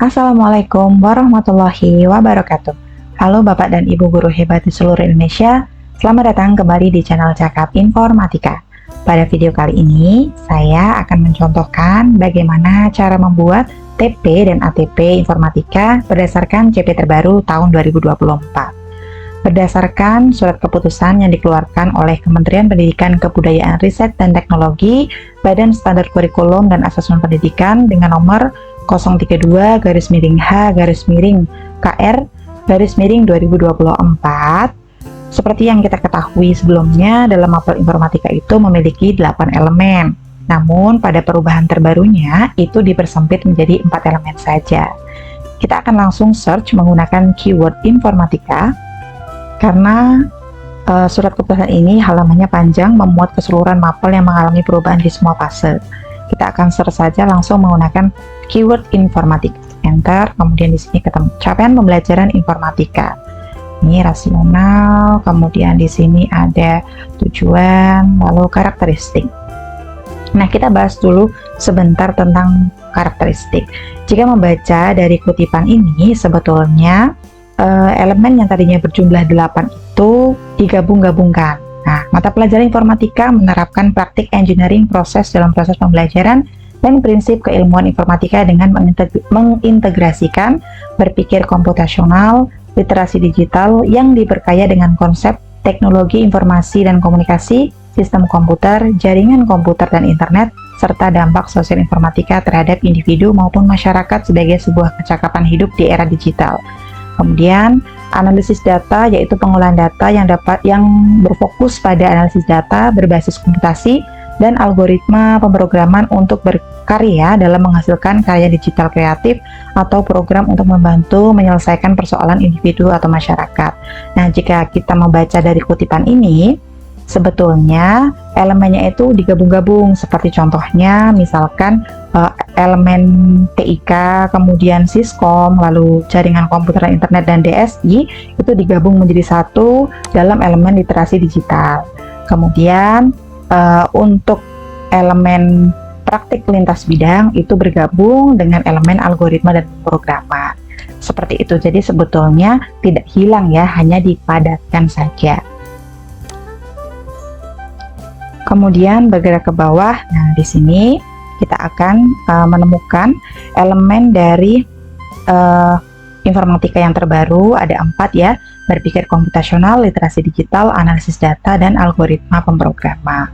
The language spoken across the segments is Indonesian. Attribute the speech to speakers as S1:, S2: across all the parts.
S1: Assalamualaikum warahmatullahi wabarakatuh. Halo Bapak dan Ibu guru hebat di seluruh Indonesia. Selamat datang kembali di channel Cakap Informatika. Pada video kali ini, saya akan mencontohkan bagaimana cara membuat TP dan ATP Informatika berdasarkan CP terbaru tahun 2024. Berdasarkan surat keputusan yang dikeluarkan oleh Kementerian Pendidikan, Kebudayaan, Riset, dan Teknologi, Badan Standar Kurikulum dan Asesmen Pendidikan dengan nomor 032-KR-2024. Seperti yang kita ketahui sebelumnya, dalam mapel informatika itu memiliki 8 elemen. Namun pada perubahan terbarunya itu dipersempit menjadi 4 elemen saja. Kita akan langsung search menggunakan keyword informatika karena surat keputusan ini halamannya panjang, memuat keseluruhan mapel yang mengalami perubahan di semua fase. Kita akan search saja langsung menggunakan keyword informatika. Enter, kemudian di sini ketemu capaian pembelajaran informatika. Ini rasional, kemudian di sini ada tujuan, lalu karakteristik. Nah, kita bahas dulu sebentar tentang karakteristik. Jika membaca dari kutipan ini, sebetulnya elemen yang tadinya berjumlah 8 itu digabung-gabungkan. Nah, mata pelajaran informatika menerapkan praktik engineering proses dalam proses pembelajaran dan prinsip keilmuan informatika dengan mengintegrasikan berpikir komputasional, literasi digital yang diperkaya dengan konsep teknologi informasi dan komunikasi, sistem komputer, jaringan komputer dan internet, serta dampak sosial informatika terhadap individu maupun masyarakat sebagai sebuah kecakapan hidup di era digital. Kemudian analisis data, yaitu pengolahan data yang berfokus pada analisis data berbasis komputasi dan algoritma pemrograman untuk berkarya dalam menghasilkan karya digital kreatif atau program untuk membantu menyelesaikan persoalan individu atau masyarakat. Nah, jika kita membaca dari kutipan ini, sebetulnya elemennya itu digabung-gabung, seperti contohnya misalkan elemen TIK, kemudian Siskom, lalu jaringan komputer dan internet dan DSI itu digabung menjadi satu dalam elemen literasi digital. Kemudian untuk elemen praktik lintas bidang itu bergabung dengan elemen algoritma dan pemrograman. Seperti itu. Jadi sebetulnya tidak hilang ya, hanya dipadatkan saja. Kemudian bergerak ke bawah. Nah, di sini kita akan menemukan elemen dari informatika yang terbaru. Ada 4 ya: berpikir komputasional, literasi digital, analisis data, dan algoritma pemrograman.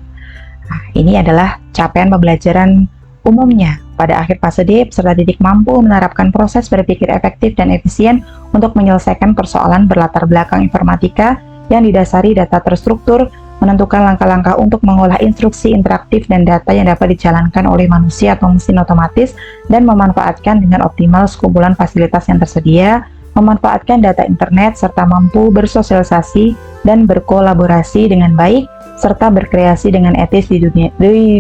S1: Nah, ini adalah capaian pembelajaran umumnya. Pada akhir fase D, peserta didik mampu menerapkan proses berpikir efektif dan efisien untuk menyelesaikan persoalan berlatar belakang informatika yang didasari data terstruktur, menentukan langkah-langkah untuk mengolah instruksi interaktif dan data yang dapat dijalankan oleh manusia atau mesin otomatis, dan memanfaatkan dengan optimal sekumpulan fasilitas yang tersedia, memanfaatkan data internet, serta mampu bersosialisasi dan berkolaborasi dengan baik, serta berkreasi dengan etis di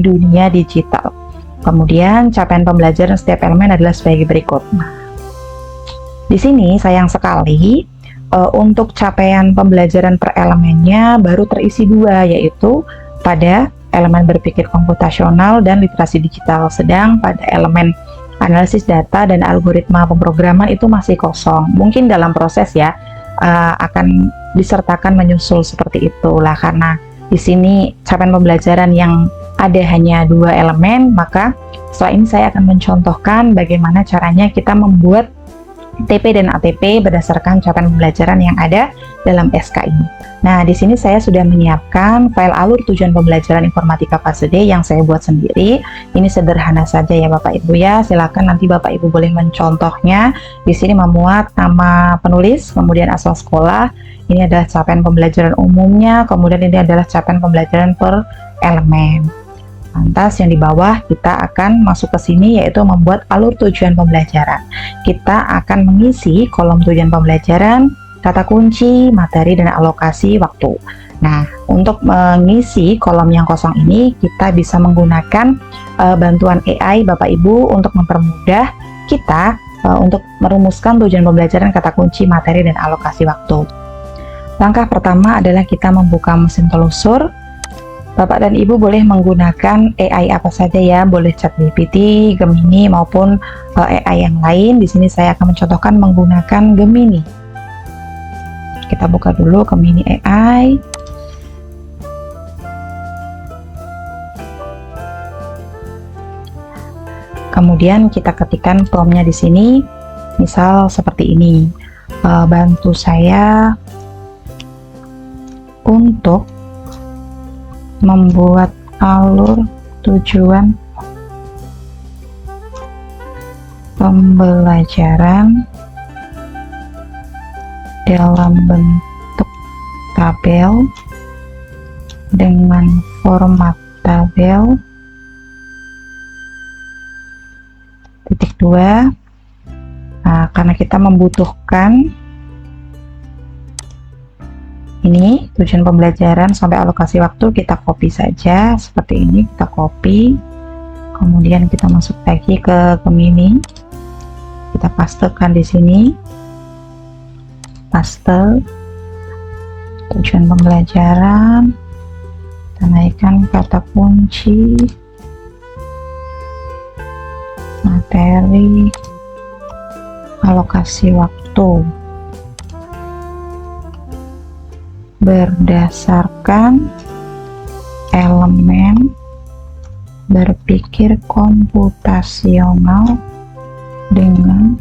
S1: dunia digital. Kemudian capaian pembelajaran setiap elemen adalah sebagai berikut. Nah, di sini sayang sekali untuk capaian pembelajaran per elemennya baru terisi 2, yaitu pada elemen berpikir komputasional dan literasi digital, sedang pada elemen analisis data dan algoritma pemrograman itu masih kosong. Mungkin dalam proses ya akan disertakan menyusul seperti itulah, karena di sini capaian pembelajaran yang ada hanya 2 elemen, maka setelah ini saya akan mencontohkan bagaimana caranya kita membuat TP dan ATP berdasarkan capaian pembelajaran yang ada dalam SK ini. Nah, di sini saya sudah menyiapkan file alur tujuan pembelajaran informatika fase D yang saya buat sendiri. Ini sederhana saja ya Bapak Ibu ya. Silakan nanti Bapak Ibu boleh mencontohnya. Di sini memuat nama penulis, kemudian asal sekolah. Ini adalah capaian pembelajaran umumnya, kemudian ini adalah capaian pembelajaran per elemen. Lantas yang di bawah kita akan masuk ke sini, yaitu membuat alur tujuan pembelajaran. Kita akan mengisi kolom tujuan pembelajaran, kata kunci, materi, dan alokasi waktu. Nah, untuk mengisi kolom yang kosong ini kita bisa menggunakan bantuan AI Bapak Ibu untuk mempermudah kita untuk merumuskan tujuan pembelajaran, kata kunci, materi, dan alokasi waktu. Langkah pertama adalah kita membuka mesin telusur. Bapak dan Ibu boleh menggunakan AI apa saja ya, boleh ChatGPT, Gemini maupun AI yang lain. Di sini saya akan mencontohkan menggunakan Gemini. Kita buka dulu Gemini AI. Kemudian kita ketikkan promptnya di sini, misal seperti ini, bantu saya untuk membuat alur tujuan pembelajaran dalam bentuk tabel dengan format tabel. Titik 2. Nah, karena kita membutuhkan ini tujuan pembelajaran sampai alokasi waktu, kita copy saja seperti ini, kita copy, kemudian kita masuk lagi ke Gemini, kita pastekan di sini, paste tujuan pembelajaran, kita naikkan kata kunci, materi, alokasi waktu berdasarkan elemen berpikir komputasional dengan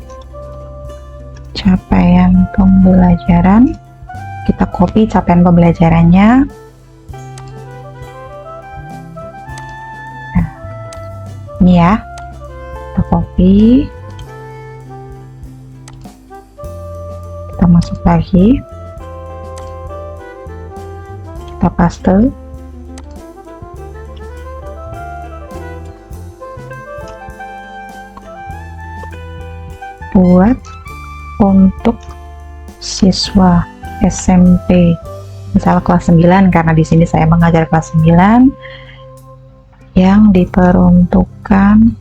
S1: capaian pembelajaran. Kita copy capaian pembelajarannya. Nah, ini ya, kita copy, kita masuk lagi, kita paste, buat untuk siswa SMP misal kelas 9, karena di sini saya mengajar kelas 9 yang diperuntukkan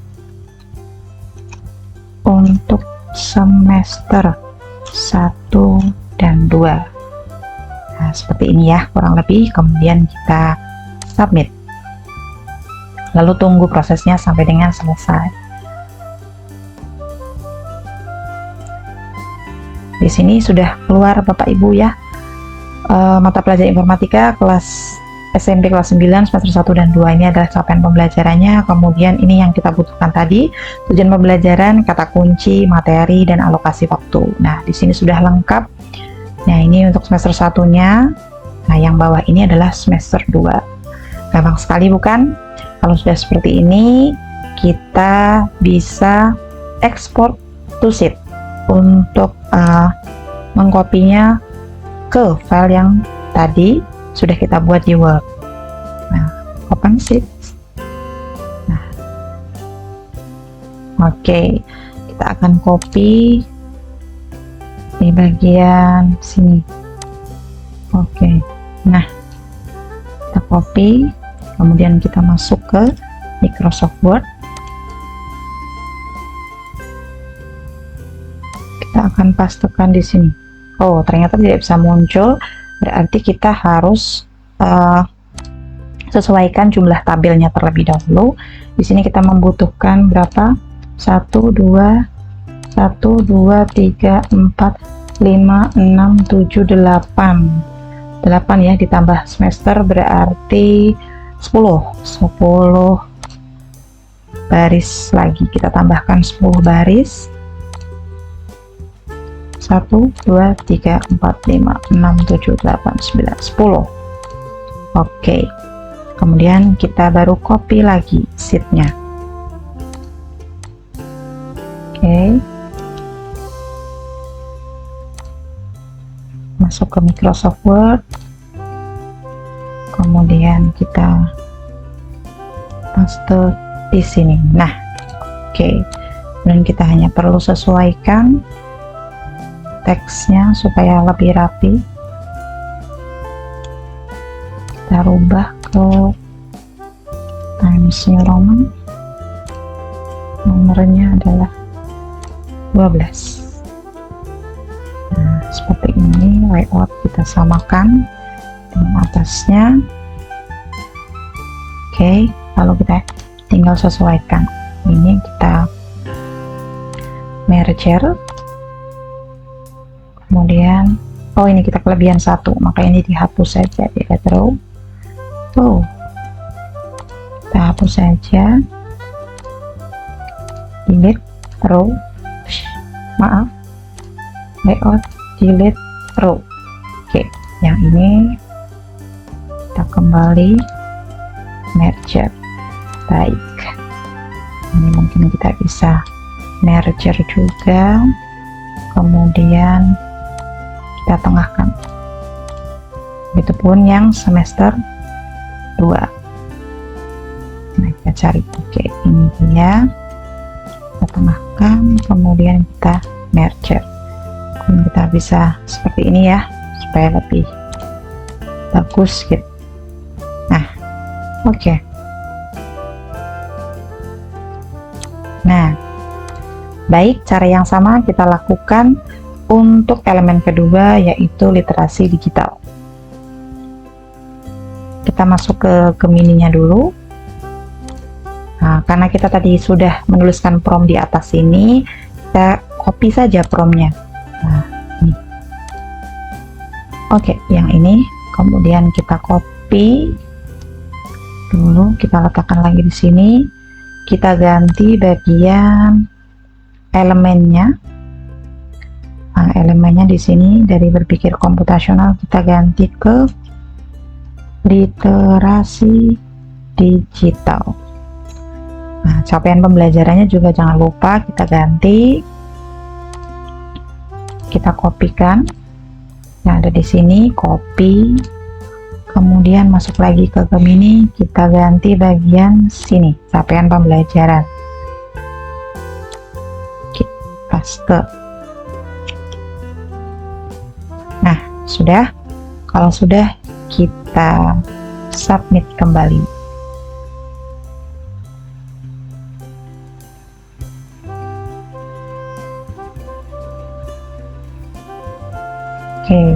S1: untuk semester 1 dan 2. Nah, seperti ini ya kurang lebih. Kemudian kita submit, lalu tunggu prosesnya sampai dengan selesai. Di sini sudah keluar Bapak Ibu ya, mata pelajaran informatika kelas SMP kelas 9 semester 1 dan 2 ini adalah capaian pembelajarannya. Kemudian ini yang kita butuhkan tadi, tujuan pembelajaran, kata kunci, materi, dan alokasi waktu. Nah, di sini sudah lengkap. Nah, ini untuk semester 1-nya. Nah, yang bawah ini adalah semester 2. Gampang sekali bukan? Kalau sudah seperti ini, kita bisa ekspor to sheet untuk mengkopinya ke file yang tadi sudah kita buat di Word. Nah, open sheet. Nah, oke, kita akan copy di bagian sini. Oke, nah kita copy, kemudian kita masuk ke Microsoft Word. Kita akan pastekan di sini. Oh, ternyata tidak bisa muncul, berarti kita harus sesuaikan jumlah tabelnya terlebih dahulu. Di sini kita membutuhkan berapa? 1, 2, 3, 4, 5, 6, 7, 8. 8 ya, ditambah semester berarti 10 baris lagi. Kita tambahkan 10 baris. 1, 2, 3, 4, 5, 6, 7, 8, 9, 10. Oke, kemudian kita baru copy lagi sheetnya. Oke, masuk ke Microsoft Word, kemudian kita paste di sini. Nah, oke, dan kita hanya perlu sesuaikan teksnya supaya lebih rapi. Kita rubah ke Times New Roman, nomornya adalah 12. Nah, seperti ini layout kita samakan dengan atasnya. Oke, lalu kita tinggal sesuaikan. Ini kita merger, kemudian ini kita kelebihan 1, maka ini dihapus saja, delete row. Kita hapus saja, delete row, maaf, layout, delete row. Oke, yang ini kita kembali merger. Baik, ini mungkin kita bisa merger juga, kemudian kita tengahkan. Begitupun yang semester 2. Nah, kita cari. Oke, ini dia, kita tengahkan, kemudian kita merger. Kemudian kita bisa seperti ini ya, supaya lebih bagus gitu. Nah, oke. Nah, baik, cara yang sama kita lakukan untuk elemen kedua, yaitu literasi digital. Kita masuk ke Gemini-nya dulu. Nah, karena kita tadi sudah menuliskan prompt di atas ini, kita copy saja promptnya. Nah, ini. Oke, yang ini kemudian kita copy dulu, kita letakkan lagi di sini. Kita ganti bagian elemennya. Nah, elemennya di sini dari berpikir komputasional kita ganti ke literasi digital. Nah, capaian pembelajarannya juga jangan lupa kita ganti, kita kopikan yang ada di sini, copy, kemudian masuk lagi ke Gemini, kita ganti bagian sini, capaian pembelajaran, kita paste. Nah, sudah. Kalau sudah, kita submit kembali. Oke.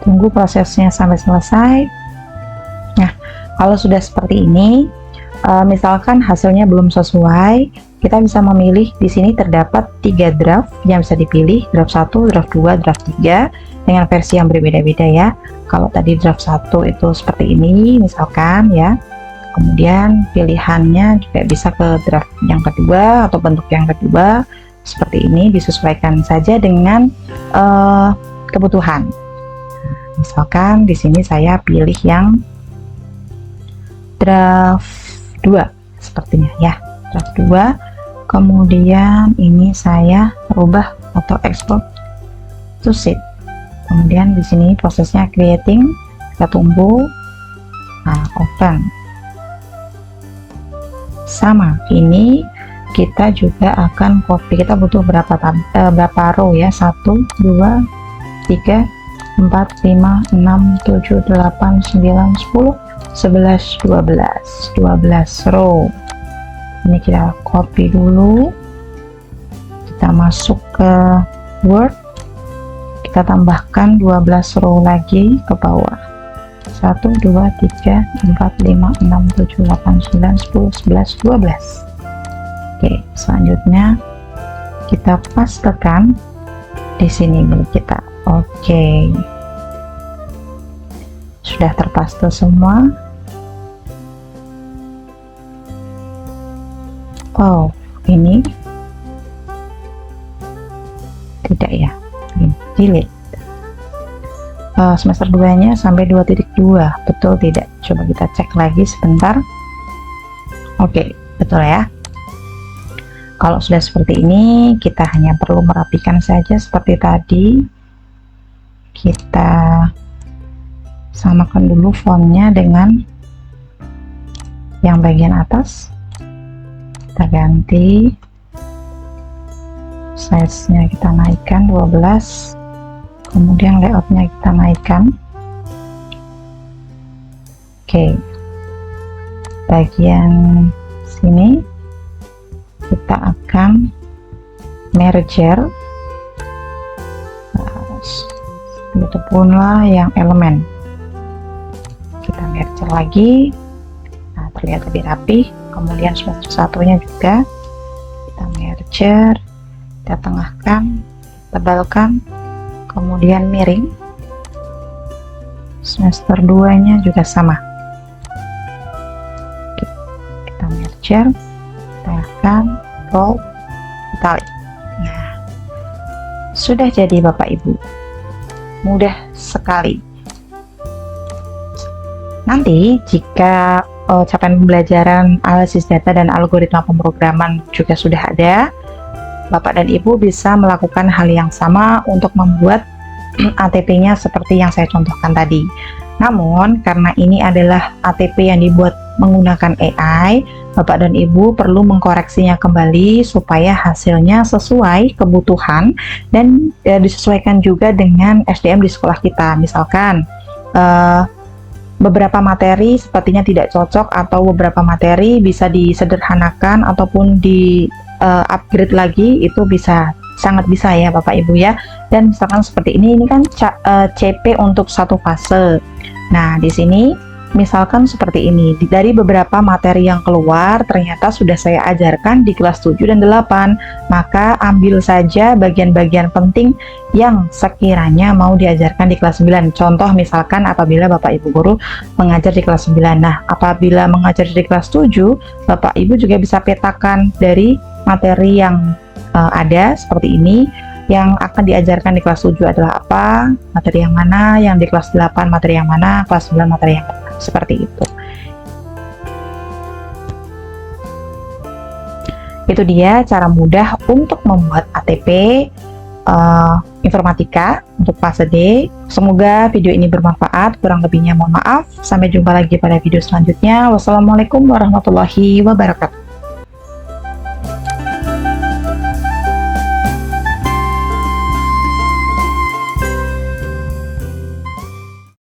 S1: Tunggu prosesnya sampai selesai. Nah, kalau sudah seperti ini, misalkan hasilnya belum sesuai, kita bisa memilih. Di sini terdapat 3 draft yang bisa dipilih, draft 1, draft 2, draft 3 dengan versi yang berbeda-beda ya. Kalau tadi draft 1 itu seperti ini misalkan ya, kemudian pilihannya juga bisa ke draft yang kedua atau bentuk yang kedua seperti ini, disesuaikan saja dengan kebutuhan. Misalkan di sini saya pilih yang draft 2 sepertinya ya, draft 2. Kemudian ini saya rubah atau export to sheet. Kemudian di sini prosesnya creating, kita tunggu. Nah, open. Sama, ini kita juga akan copy. Kita butuh berapa row ya? 1, 2, 3, 4, 5, 6, 7, 8, 9, 10, 11, 12 row. Ini kita copy dulu, kita masuk ke Word, kita tambahkan 12 row lagi ke bawah. 1, 2, 3, 4, 5, 6, 7, 8, 9, 10, 11, 12. Oke, selanjutnya kita pastekan di sini milik kita. Oke, sudah terpaste semua. Ini tidak ya, ini delete. Semester 2 nya sampai 2.2, betul tidak? Coba kita cek lagi sebentar. Oke, betul ya. Kalau sudah seperti ini, kita hanya perlu merapikan saja seperti tadi. Kita samakan dulu fontnya dengan yang bagian atas. Kita ganti size-nya, kita naikkan 12, kemudian layout-nya kita naikkan. Oke, bagian sini kita akan merger begitu pula yang elemen. Kita merger lagi. Nah, terlihat lebih rapi. Kemudian semester satunya juga kita merger, kita tengahkan, tebalkan, kemudian miring. Semester 2 nya juga sama, kita merger, tengahkan, bold, italic. Nah, sudah jadi Bapak Ibu, mudah sekali. Nanti jika capaian pembelajaran analisis data dan algoritma pemrograman juga sudah ada, Bapak dan Ibu bisa melakukan hal yang sama untuk membuat ATP-nya seperti yang saya contohkan tadi. Namun, karena ini adalah ATP yang dibuat menggunakan AI, Bapak dan Ibu perlu mengkoreksinya kembali supaya hasilnya sesuai kebutuhan dan disesuaikan juga dengan SDM di sekolah kita. Misalkan, beberapa materi sepertinya tidak cocok atau beberapa materi bisa disederhanakan ataupun di upgrade lagi, itu sangat bisa ya Bapak Ibu ya. Dan misalkan seperti ini kan CP untuk satu fase. Nah, di sini misalkan seperti ini, dari beberapa materi yang keluar ternyata sudah saya ajarkan di kelas 7 dan 8, maka ambil saja bagian-bagian penting yang sekiranya mau diajarkan di kelas 9. Contoh misalkan apabila Bapak Ibu guru mengajar di kelas 9. Nah, apabila mengajar di kelas 7, Bapak Ibu juga bisa petakan dari materi yang ada seperti ini. Yang akan diajarkan di kelas 7 adalah apa, materi yang mana, yang di kelas 8 materi yang mana, kelas 9 materi yang mana, seperti itu. Itu dia cara mudah untuk membuat ATP informatika untuk fase D. Semoga video ini bermanfaat, kurang lebihnya mohon maaf. Sampai jumpa lagi pada video selanjutnya. Wassalamualaikum warahmatullahi wabarakatuh.